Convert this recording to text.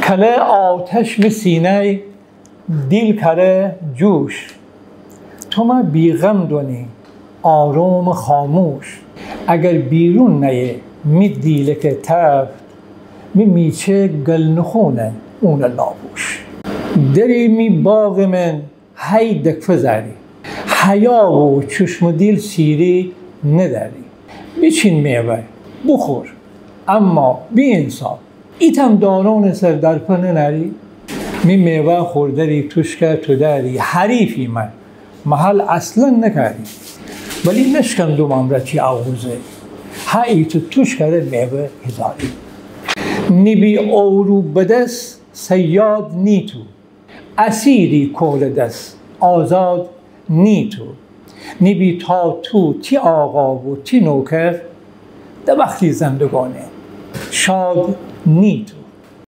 کله آتش می سینه دل کره جوش، تو ما بیغم دونی آروم خاموش. اگر بیرون نیه می دیله که تف می میچه گل نخونه اون لابوش. دری می باغ من هی دکفه زری، حیا و چشم و دل سیری نداری. بچین میوه بخور اما بی انصاف، ایتم داران سر در پنه نری. می میوه خوردری توش که تو داری، حریفی من محل اصلا نکردی. ولی نشکندم امرتی آغوزه، ها ایتو توش کرده میوه هزاری. نبی اورو بدست سیاد نیتو، اسیری کول دست آزاد نیتو. نبی تا تو تی آقا و تی نوکر، ده وقتی زندگانه شاد نیتو.